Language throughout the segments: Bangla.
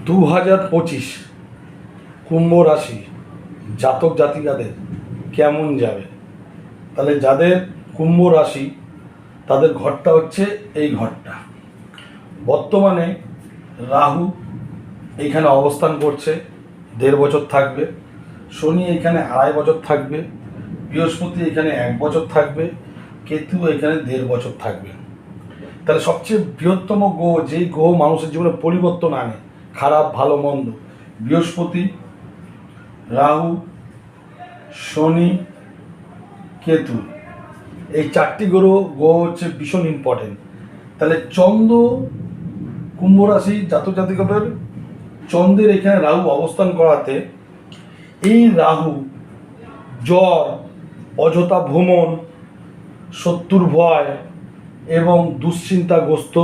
2025 কুম্ভ রাশি জাতক জাতিকাদের কেমন যাবে? তাহলে যাদের কুম্ভ রাশি তাদের ঘরটা হচ্ছে এই ঘরটা। বর্তমানে রাহু এইখানে অবস্থান করছে, 1.5 বছর থাকবে। শনি এখানে 2.5 বছর থাকবে। বৃহস্পতি এখানে 1 বছর থাকবে। কেতু এখানে 1.5 বছর থাকবে। তাহলে সবচেয়ে বৃহত্তম গ্রহ, যেই গ্রহ মানুষের জীবনে পরিবর্তন আনে, খারাপ ভালো মন্দ, বৃহস্পতি, রাহু, শনি, কেতু, এই 4টি গ্রহ হচ্ছে ভীষণ ইম্পর্টেন্ট। তাহলে চন্দ্র, কুম্ভ রাশি জাতক জাতিকাদের চন্দ্রের এখানে রাহু অবস্থান করাতে এই রাহু জ্বর, অযথা ভ্রমণ, শত্রুর ভয় এবং দুশ্চিন্তাগ্রস্ত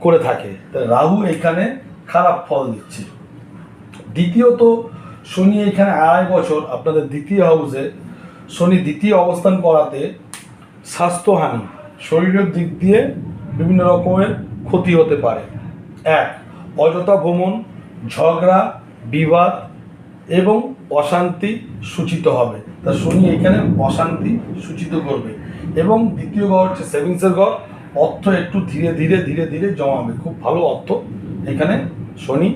করে থাকে। তাই রাহু এখানে খারাপ ফল দিচ্ছে। দ্বিতীয়ত, শনি এখানে 2.5 বছর আপনাদের দ্বিতীয় হাউসে শনি দ্বিতীয় অবস্থান করাতে স্বাস্থ্যহানি, শরীরের দিক দিয়ে বিভিন্ন রকমের ক্ষতি হতে পারে। অযথা ভ্রমণ, ঝগড়া, বিবাদ এবং অশান্তি সূচিত হবে। তা শনি এখানে অশান্তি সূচিত করবে। এবং দ্বিতীয় ঘর হচ্ছে সেভিংসের ঘর, অর্থ একটু ধীরে ধীরে ধীরে ধীরে জমাবে। খুব ভালো অর্থ এখানে শনি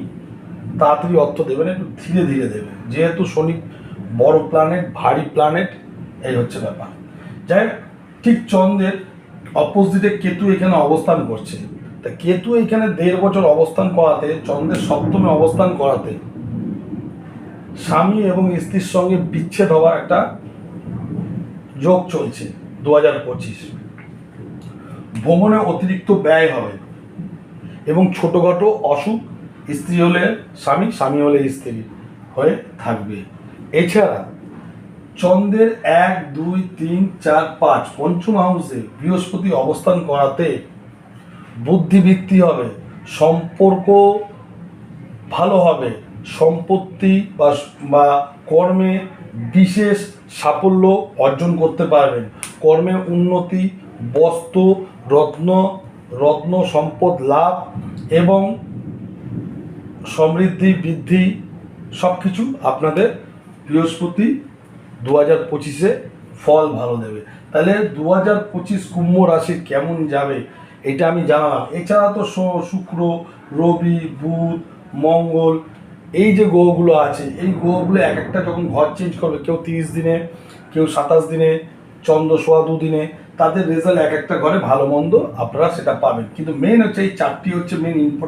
তাড়াতাড়ি অর্থ দেবে না, একটু ধীরে ধীরে দেবে, যেহেতু শনি বড় প্ল্যানেট, ভারী প্ল্যানেট, এই হচ্ছে ব্যাপার। যাই হোক, ঠিক চন্দ্রের অপোজিটে কেতু এখানে অবস্থান করছে। তা কেতু এখানে 1.5 বছর অবস্থান করাতে, চন্দ্রের সপ্তমে অবস্থান করাতে স্বামী এবং স্ত্রীর সঙ্গে বিচ্ছেদ হওয়ার একটা যোগ চলছে 2025। ভ্রমণে অতিরিক্ত ব্যয় হবে এবং ছোটোখাটো অসুখ, স্ত্রী হলে স্বামী, স্বামী হলে স্ত্রী হয়ে থাকবে। এছাড়া চন্দ্রের 1, 2, 3, 4, 5 পঞ্চম হাউসে বৃহস্পতি অবস্থান করাতে বুদ্ধিবৃত্তি হবে, সম্পর্ক ভালো হবে, সম্পত্তি বা কর্মে বিশেষ সাফল্য অর্জন করতে পারবেন, কর্মে উন্নতি, বস্ত্র, রত্ন সম্পদ লাভ এবং সমৃদ্ধি বৃদ্ধি সব কিছু আপনাদের বৃহস্পতি 2025-এ ফল ভালো দেবে। তাহলে 2025 কুম্ভ রাশির কেমন যাবে এটা আমি জানালাম। এছাড়া তো শুক্র, রবি, বুধ, মঙ্গল, এই যে গ্রহগুলো আছে, এই গ্রহগুলো এক একটা যখন ঘর চেঞ্জ করবে, কেউ 30 দিনে, কেউ 27 দিনে, চন্দ্র 2.25 দিনে, তাদের রেজাল্ট এক একটা ঘরে ভালো মন্দ আপনারা সেটা পাবেন। কিন্তু মেন হচ্ছে এই 4টি হচ্ছে মেন ইম্পর্টেন্ট।